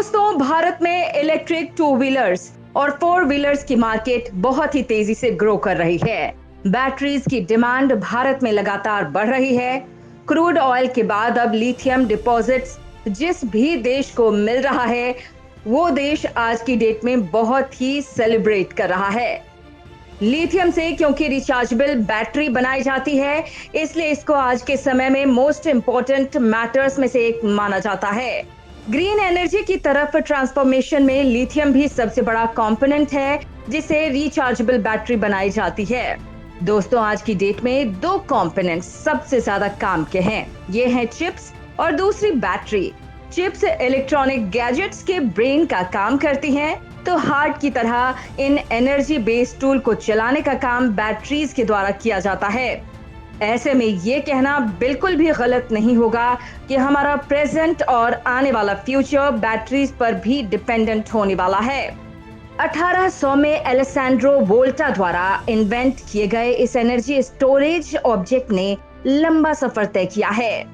दोस्तों, भारत में electric two wheelers और फोर व्हीलर्स की मार्केट बहुत ही तेजी से ग्रो कर रही है। बैटरीज की डिमांड भारत में लगातार बढ़ रही है। क्रूड ऑयल के बाद अब लिथियम डिपॉजिट्स जिस भी देश को मिल रहा है, वो देश आज की डेट में बहुत ही सेलिब्रेट कर रहा है। लिथियम से क्योंकि रिचार्जेबल बैटरी बनाई जाती है, इसलिए इसको आज के समय में मोस्ट इंपॉर्टेंट मैटर्स में से एक माना जाता है। ग्रीन एनर्जी की तरफ ट्रांसफॉर्मेशन में लिथियम भी सबसे बड़ा कंपोनेंट है, जिसे रिचार्जेबल बैटरी बनाई जाती है। दोस्तों, आज की डेट में दो कंपोनेंट्स सबसे ज्यादा काम के हैं। ये हैं चिप्स और दूसरी बैटरी। चिप्स इलेक्ट्रॉनिक गैजेट्स के ब्रेन का काम करती हैं, तो हार्ट की तरह इन एनर्जी बेस्ड टूल को चलाने का काम बैटरीज के द्वारा किया जाता है। ऐसे में ये कहना बिल्कुल भी गलत नहीं होगा कि हमारा प्रेजेंट और आने वाला फ्यूचर बैटरीज पर भी डिपेंडेंट होने वाला है। 1800 में एलेसैंड्रो वोल्टा द्वारा इन्वेंट किए गए इस एनर्जी स्टोरेज ऑब्जेक्ट ने लंबा सफर तय किया है।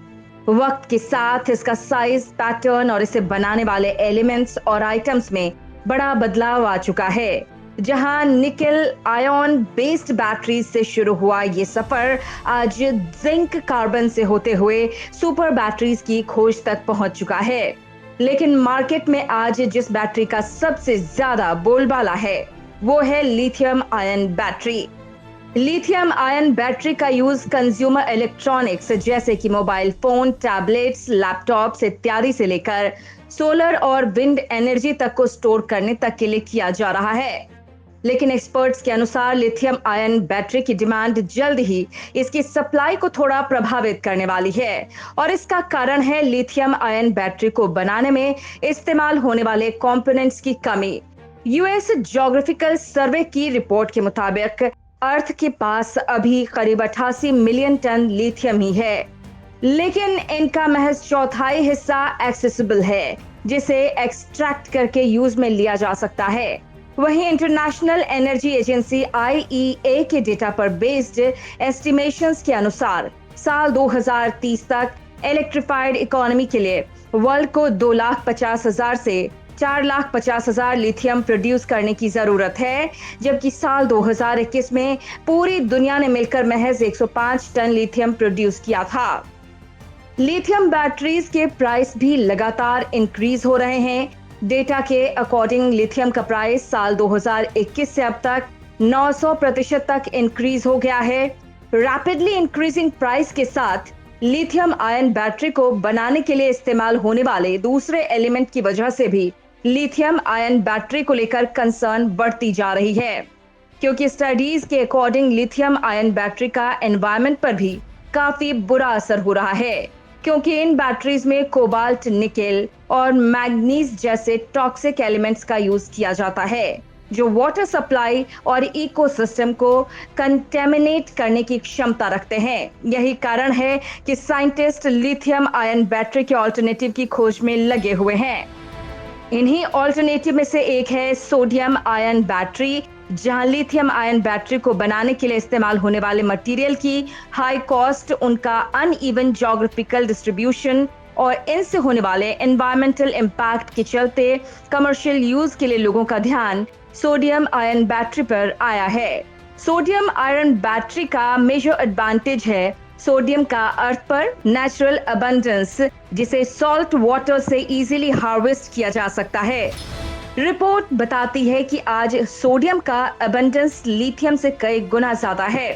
वक्त के साथ इसका साइज, पैटर्न और इसे बनाने वाले एलिमेंट्स और आइटम्स में बड़ा बदलाव आ चुका है। जहां निकेल आयन बेस्ड बैटरीज से शुरू हुआ ये सफर आज जिंक कार्बन से होते हुए सुपर बैटरीज की खोज तक पहुंच चुका है। लेकिन मार्केट में आज जिस बैटरी का सबसे ज्यादा बोलबाला है, वो है lithium ion battery. Lithium ion battery का यूज कंज्यूमर इलेक्ट्रॉनिक्स जैसे कि मोबाइल फोन, टैबलेट्स, लैपटॉप्स इत्यादि से लेकर सोलर और विंड एनर्जी तक को स्टोर करने तक के लिए किया जा रहा है। लेकिन एक्सपर्ट्स के अनुसार लिथियम आयन बैटरी की डिमांड जल्द ही इसकी सप्लाई को थोड़ा प्रभावित करने वाली है, और इसका कारण है लिथियम आयन बैटरी को बनाने में इस्तेमाल होने वाले कंपोनेंट्स की कमी। यूएस ज्योग्राफिकल सर्वे की रिपोर्ट के मुताबिक अर्थ के पास अभी करीब 88 मिलियन टन लिथियम ही है, लेकिन इनका महज चौथाई हिस्सा एक्सेसिबल है, जिसे एक्सट्रैक्ट करके यूज में लिया जा सकता है। वहीं इंटरनेशनल एनर्जी एजेंसी IEA के डेटा पर बेस्ड एस्टिमेशंस के अनुसार साल 2030 तक इलेक्ट्रिफाइड इकोनॉमी के लिए वर्ल्ड को 2,50,000 से 4,50,000 लिथियम प्रोड्यूस करने की जरूरत है, जबकि साल 2021 में पूरी दुनिया ने मिलकर महज 105 टन लिथियम प्रोड्यूस किया था। लिथियम बैटरीज के प्राइस भी लगातार इंक्रीज हो रहे हैं। डेटा के अकॉर्डिंग लिथियम का प्राइस साल 2021 से अब तक 900% तक इंक्रीज हो गया है। रैपिडली इंक्रीजिंग प्राइस के साथ लिथियम आयन बैटरी को बनाने के लिए इस्तेमाल होने वाले दूसरे एलिमेंट की वजह से भी लिथियम आयन बैटरी को लेकर कंसर्न बढ़ती जा रही है, क्योंकि स्टडीज के अकॉर्डिंग लिथियम आयन बैटरी का एनवायरनमेंट पर भी काफी बुरा असर हो रहा है, क्योंकि इन बैटरीज में कोबाल्ट, निकेल और मैग्नीज जैसे टॉक्सिक एलिमेंट्स का यूज किया जाता है, जो वाटर सप्लाई और इकोसिस्टम को कंटेमिनेट करने की क्षमता रखते हैं। यही कारण है कि साइंटिस्ट लिथियम आयन बैटरी के ऑल्टरनेटिव की खोज में लगे हुए हैं। इन्हीं ऑल्टरनेटिव में से एक है सोडियम आयन बैटरी, जहां लिथियम आयन बैटरी को बनाने के लिए इस्तेमाल होने वाले मटेरियल की हाई कॉस्ट, उनका अनइवन ज्योग्राफिकल डिस्ट्रीब्यूशन और इनसे होने वाले एनवायरमेंटल इम्पैक्ट के चलते कमर्शियल यूज के लिए लोगों का ध्यान सोडियम आयन बैटरी पर आया है। सोडियम आयन बैटरी का मेजर एडवांटेज है सोडियम का अर्थ पर नेचुरल अबंडेंस, जिसे सॉल्ट वाटर से इजीली हार्वेस्ट किया जा सकता है। रिपोर्ट बताती है कि आज सोडियम का अबंडेंस लिथियम से कई गुना ज्यादा है।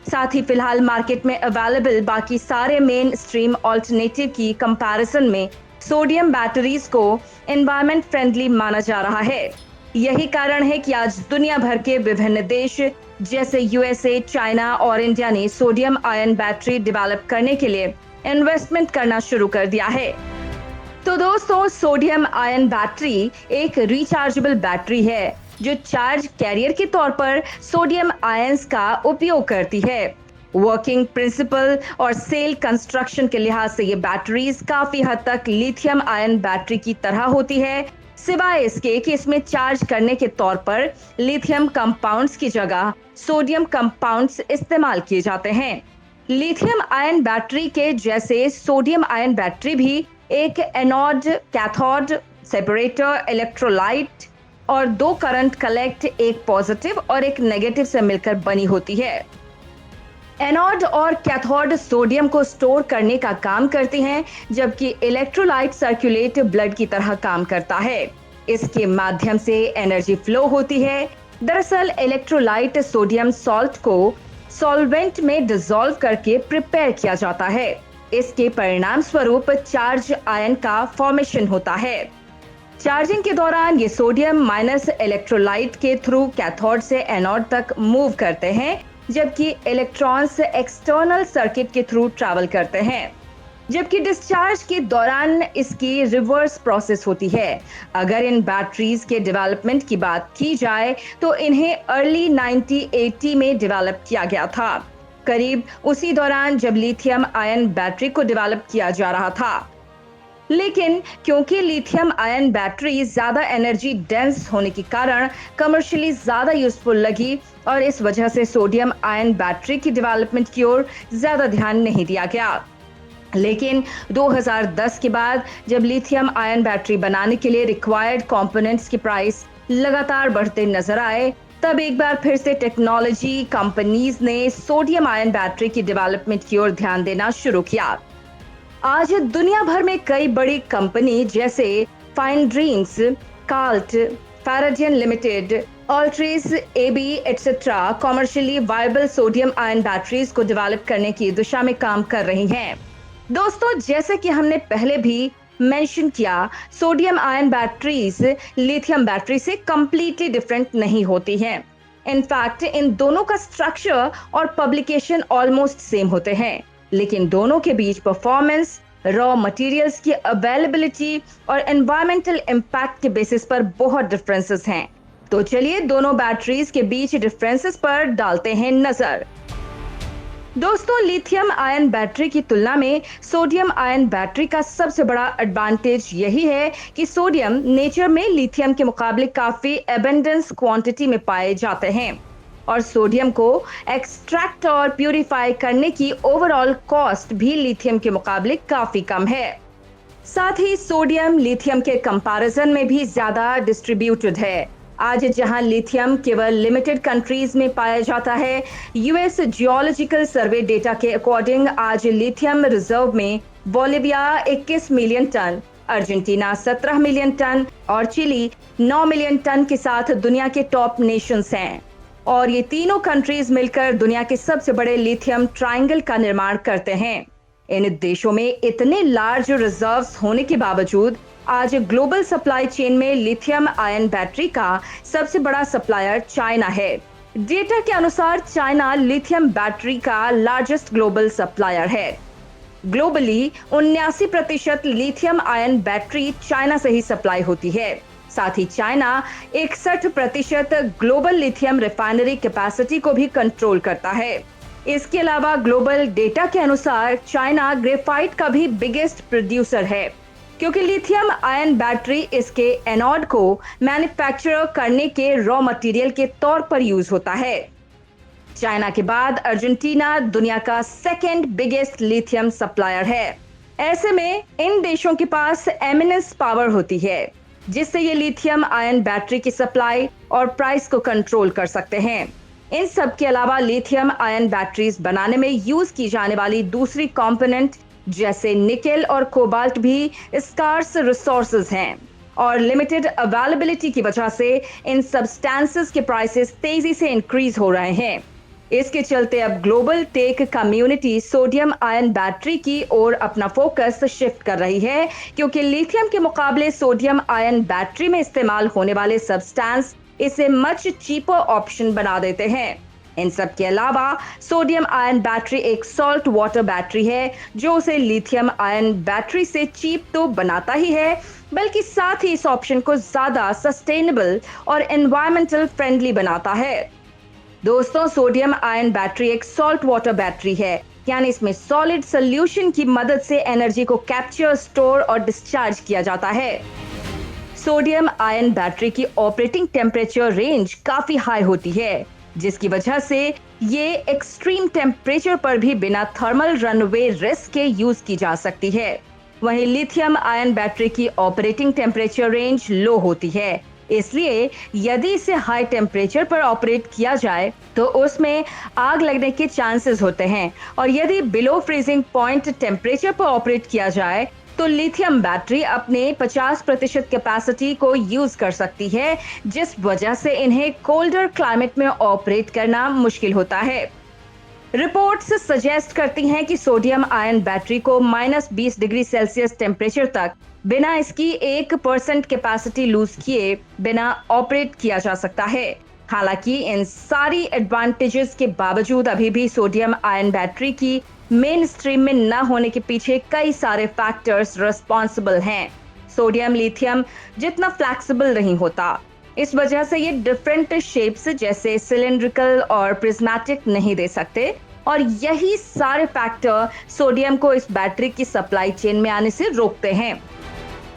साथ ही फिलहाल मार्केट में अवेलेबल बाकी सारे मेन स्ट्रीम ऑल्टरनेटिव की कंपैरिजन में सोडियम बैटरीज को एनवायरनमेंट फ्रेंडली माना जा रहा है। यही कारण है कि आज दुनिया भर के विभिन्न देश जैसे USA, चाइना और इंडिया ने सोडियम आयन बैटरी डेवलप करने के लिए इन्वेस्टमेंट करना शुरू कर दिया है। तो दोस्तों, सोडियम आयन बैटरी एक रिचार्जेबल बैटरी है जो चार्ज कैरियर के तौर पर सोडियम आयंस का उपयोग करती है। वर्किंग प्रिंसिपल और सेल कंस्ट्रक्शन के लिहाज से ये बैटरीज काफी हद तक लिथियम आयन बैटरी की तरह होती है, सिवाय इसके कि इसमें चार्ज करने के तौर पर लिथियम कंपाउंड्स की जगह सोडियम कंपाउंड्स इस्तेमाल किए जाते हैं। लिथियम आयन बैटरी के जैसे सोडियम आयन बैटरी भी एक एनोड, कैथोड, सेपरेटर, इलेक्ट्रोलाइट और दो करंट कलेक्ट, एक पॉजिटिव और एक नेगेटिव से मिलकर बनी होती है। एनोड और कैथोड सोडियम को स्टोर करने का काम करते हैं, जबकि इलेक्ट्रोलाइट सर्कुलेट ब्लड की तरह काम करता है। इसके माध्यम से एनर्जी फ्लो होती है। दरअसल इलेक्ट्रोलाइट सोडियम सॉल्ट को सॉल्वेंट में डिसॉल्व करके प्रिपेयर किया जाता है। इसके परिणाम स्वरूप चार्ज आयन का फॉर्मेशन होता है। चार्जिंग के दौरान ये सोडियम माइनस इलेक्ट्रोलाइट के थ्रू कैथोड से एनोड तक मूव करते हैं, जबकि इलेक्ट्रॉन्स एक्सटर्नल सर्किट के थ्रू ट्रैवल करते हैं। जबकि डिस्चार्ज के दौरान इसकी रिवर्स प्रोसेस होती है। अगर इन बैटरीज के डेवलपमेंट की बात की जाए तो इन्हें अर्ली 1980 में डेवलप किया गया था, करीब उसी दौरान जब लिथियम आयन बैटरी को डेवलप किया जा रहा था। लेकिन क्योंकि लिथियम आयन बैटरी ज्यादा एनर्जी डेंस होने के कारण कमर्शियली ज्यादा यूजफुल लगी और इस वजह से सोडियम आयन बैटरी की डेवलपमेंट की ओर ज्यादा ध्यान नहीं दिया गया। लेकिन 2010 के बाद जब लिथियम आयन बैटरी बनाने के लिए रिक्वायर्ड कंपोनेंट्स की प्राइस लगातार बढ़ते नजर आए, तब एक बार फिर से टेक्नोलॉजी कंपनीज ने सोडियम आयन बैटरी की डेवलपमेंट की ओर ध्यान देना शुरू किया। आज दुनिया भर में कई बड़ी कंपनी जैसे फाइन ड्रीम्स, कार्ट, Faradion limited, Altris, AB etcetera commercially viable sodium ion batteries को डेवलप करने की दिशा में काम कर रही हैं। दोस्तों, जैसे कि हमने पहले भी मेंशन किया, sodium ion batteries lithium battery से कंप्लीटली डिफरेंट नहीं होती हैं। इनफैक्ट इन दोनों का स्ट्रक्चर और पब्लिकेशन ऑलमोस्ट सेम होते हैं, लेकिन दोनों के बीच परफॉर्मेंस, रॉ मटेरियल्स की अवेलेबिलिटी और एनवायरमेंटल इम्पैक्ट के बेसिस पर बहुत डिफरेंसेस हैं। तो चलिए दोनों बैटरीज के बीच डिफरेंसेस पर डालते हैं नजर। दोस्तों, लिथियम आयन बैटरी की तुलना में सोडियम आयन बैटरी का सबसे बड़ा एडवांटेज यही है कि सोडियम नेचर में लिथियम के मुकाबले काफी एबंडेंस क्वांटिटी में पाए जाते हैं और सोडियम को एक्सट्रैक्ट और प्यूरिफाई करने की ओवरऑल कॉस्ट भी लिथियम के मुकाबले काफी कम है। साथ ही सोडियम लिथियम के कंपैरिजन में भी ज्यादा डिस्ट्रीब्यूटेड है। आज जहां लिथियम केवल लिमिटेड कंट्रीज में पाया जाता है, यूएस जियोलॉजिकल सर्वे डेटा के अकॉर्डिंग आज लिथियम रिजर्व में Bolivia 21 million ton, Argentina 17 million ton और चिली 9 मिलियन टन के साथ दुनिया के टॉप नेशंस हैं। और ये तीनों कंट्रीज मिलकर दुनिया के सबसे बड़े लिथियम ट्रायंगल का निर्माण करते हैं। इन देशों में इतने लार्ज रिजर्व्स होने के बावजूद आज ग्लोबल सप्लाई चेन में लिथियम आयन बैटरी का सबसे बड़ा सप्लायर चाइना है। डेटा के अनुसार चाइना लिथियम बैटरी का लार्जेस्ट ग्लोबल सप्लायर है। Globally 79% lithium ion battery China से ही सप्लाई होती है। साथ ही China 61% global lithium refinery capacity को भी कंट्रोल करता है। इसके अलावा ग्लोबल डेटा के अनुसार चाइना ग्रेफाइट का भी बिगेस्ट प्रोड्यूसर है, क्योंकि लिथियम आयन बैटरी इसके एनोड को मैन्युफैक्चर करने के रॉ मटेरियल के तौर पर यूज होता है। चाइना के बाद अर्जेंटीना दुनिया का सेकेंड बिगेस्ट लिथियम सप्लायर है। ऐसे में इन देशों के पास एमिनेंस पावर होती है, जिससे ये लिथियम आयन बैटरी की सप्लाई और प्राइस को कंट्रोल कर सकते हैं। इन सब के अलावा लिथियम आयन बैटरीज बनाने में यूज की जाने वाली दूसरी कंपोनेंट जैसे निकेल और कोबाल्ट भी स्कार्स रिसोर्सेज हैं और लिमिटेड अवेलेबिलिटी की वजह से इन सब्सटेंसेस के प्राइसेस तेजी से इंक्रीज हो रहे हैं। इसके चलते अब global tech community sodium ion battery की ओर अपना फोकस शिफ्ट कर रही है, क्योंकि लिथियम के मुकाबले सोडियम आयन बैटरी में इस्तेमाल होने वाले सब्सटेंस इसे मच चीपर ऑप्शन बना देते हैं। इन सब के अलावा सोडियम आयन बैटरी एक सॉल्ट वाटर बैटरी है, जो उसे लिथियम आयन बैटरी से चीप तो बनाता ही है, बल्कि साथ ही इस ऑप्शन को ज्यादा सस्टेनेबल और एनवायरमेंटल फ्रेंडली बनाता है। दोस्तों, सोडियम आयन बैटरी एक सॉल्ट वाटर बैटरी है, यानी इसमें सॉलिड सोल्यूशन की मदद से एनर्जी को कैप्चर, स्टोर और डिस्चार्ज किया जाता है। सोडियम आयन बैटरी की ऑपरेटिंग टेम्परेचर रेंज काफी हाई होती है, जिसकी वजह से ये एक्सट्रीम टेम्परेचर पर भी बिना थर्मल रनवे रिस्क के यूज की जा सकती है। वहीं लिथियम आयन बैटरी की ऑपरेटिंग टेम्परेचर रेंज लो होती है, इसलिए यदि इसे हाई टेम्परेचर पर ऑपरेट किया जाए तो उसमें आग लगने के चांसेस होते हैं, और यदि बिलो फ्रीजिंग पॉइंट टेम्परेचर पर ऑपरेट किया जाए तो लिथियम बैटरी अपने 50% कैपेसिटी को यूज कर सकती है, जिस वजह से इन्हें कोल्डर क्लाइमेट में ऑपरेट करना मुश्किल होता है। रिपोर्ट्स सजेस्ट करती हैं कि सोडियम आयन बैटरी को -20 डिग्री सेल्सियस टेम्परेचर तक बिना इसकी 1% कैपेसिटी लूज किए बिना ऑपरेट किया जा सकता है। हालांकि इन सारी एडवांटेजेस के बावजूद अभी भी सोडियम आयन बैटरी की मेन स्ट्रीम में न होने के पीछे कई सारे फैक्टर्स रिस्पॉन्सिबल हैं। सोडियम लिथियम जितना फ्लैक्सिबल नहीं होता, इस वजह से ये डिफरेंट शेप्स जैसे सिलेंड्रिकल और प्रिज्मेटिक नहीं दे सकते, और यही सारे फैक्टर सोडियम को इस बैटरी की सप्लाई चेन में आने से रोकते हैं।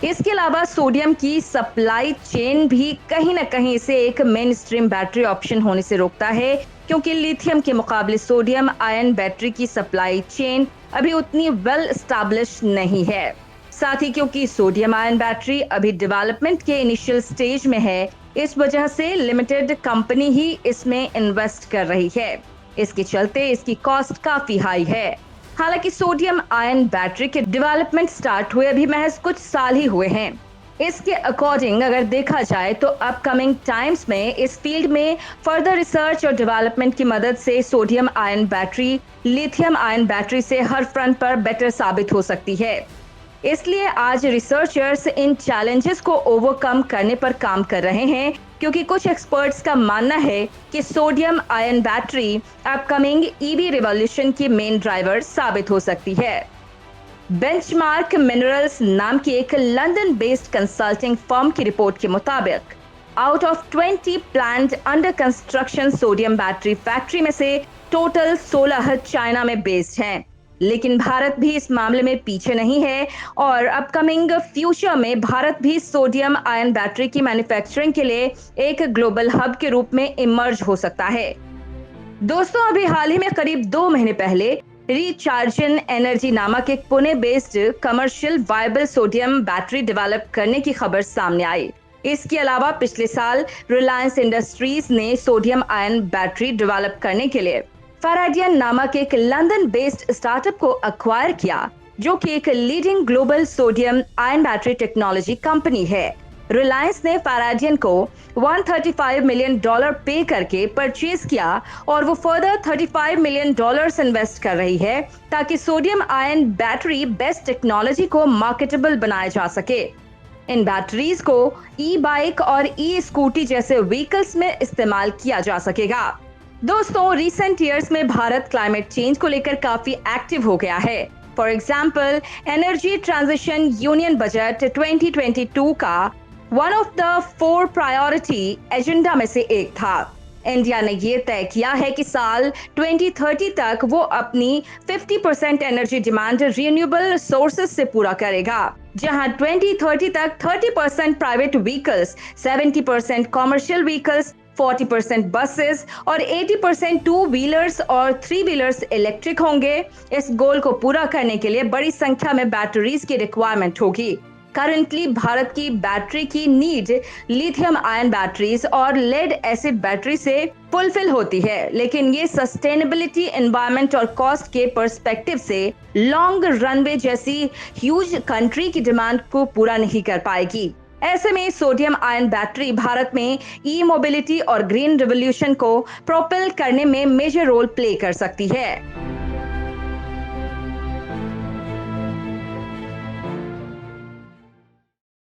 इसके अलावा सोडियम की सप्लाई चेन भी कहीं ना कहीं इसे एक मेन स्ट्रीम बैटरी ऑप्शन होने से रोकता है, क्योंकि लिथियम के मुकाबले सोडियम आयन बैटरी की सप्लाई चेन अभी उतनी वेल एस्टैब्लिश नहीं है। साथ ही क्योंकि सोडियम आयन बैटरी अभी डेवलपमेंट के इनिशियल स्टेज में है, इस वजह से लिमिटेड कंपनी ही इसमें इन्वेस्ट कर रही है। इसके चलते इसकी कॉस्ट काफी हाई है। हालांकि सोडियम आयन बैटरी के डेवलपमेंट स्टार्ट हुए अभी महज कुछ साल ही हुए हैं। इसके अकॉर्डिंग अगर देखा जाए तो अपकमिंग टाइम्स में इस फील्ड में फर्दर रिसर्च और डेवलपमेंट की मदद से sodium ion battery lithium ion battery से हर फ्रंट पर बेटर साबित हो सकती है। इसलिए आज रिसर्चर्स इन चैलेंजेस को ओवरकम करने पर काम कर रहे हैं, क्योंकि कुछ एक्सपर्ट्स का मानना है कि sodium ion battery upcoming EV revolution की मेन ड्राइवर साबित हो सकती है। बेंचमार्क मिनरल्स नाम की एक लंदन बेस्ड कंसल्टिंग फर्म की रिपोर्ट के मुताबिक out of 20 planned under construction sodium battery factory में से टोटल 16 चाइना में बेस्ड हैं। लेकिन भारत भी इस मामले में पीछे नहीं है, और अपकमिंग फ्यूचर में भारत भी सोडियम आयन बैटरी की मैन्युफैक्चरिंग के लिए एक ग्लोबल हब के रूप में इमर्ज हो सकता है। दोस्तों, अभी हाल ही में करीब 2 महीने पहले रिचार्जन एनर्जी नामक एक Pune based commercial viable sodium battery develop करने की खबर सामने आई। इसके अलावा पिछले साल रिलायंस इंडस्ट्रीज ने सोडियम आयन बैटरी डेवलप करने के लिए फैराडियन नामक एक लंदन बेस्ड स्टार्टअप को अक्वायर किया, जो कि एक leading global sodium ion battery technology company है। रिलायंस ने फैराडियन को $135 मिलियन पे करके परचेज किया, और वो फर्दर $35 मिलियन इन्वेस्ट कर रही है ताकि sodium ion battery best technology को मार्केटेबल बनाया जा सके। इन बैटरीज को ई बाइक और ई स्कूटी जैसे व्हीकल्स में इस्तेमाल किया जा सकेगा। दोस्तों, रिसेंट ईयर्स में भारत क्लाइमेट चेंज को लेकर काफी एक्टिव हो गया है। For example, energy transition union budget 2022 का one of the 4 priority agenda में से एक था। इंडिया ने ये तय किया है कि साल 2030 तक वो अपनी 50% एनर्जी डिमांड रिन्यूएबल सोर्सेज से पूरा करेगा, जहां 2030 तक 30% private vehicles, 70% commercial vehicles, 40% buses और 80% 2 व्हीलर्स और 3 व्हीलर्स इलेक्ट्रिक होंगे। इस गोल को पूरा करने के लिए बड़ी संख्या में बैटरीज की रिक्वायरमेंट होगी। करंटली भारत की बैटरी की नीड लिथियम आयन बैटरीज और लेड एसिड बैटरी से फुलफिल होती है, लेकिन ये सस्टेनेबिलिटी, एनवायरनमेंट और कॉस्ट के पर्सपेक्टिव से लॉन्ग रनवे जैसी ह्यूज कंट्री की डिमांड को पूरा नहीं कर पाएगी। ऐसे में सोडियम आयन बैटरी भारत में ई मोबिलिटी और ग्रीन रिवॉल्यूशन को प्रोपेल करने में मेजर रोल प्ले कर सकती है।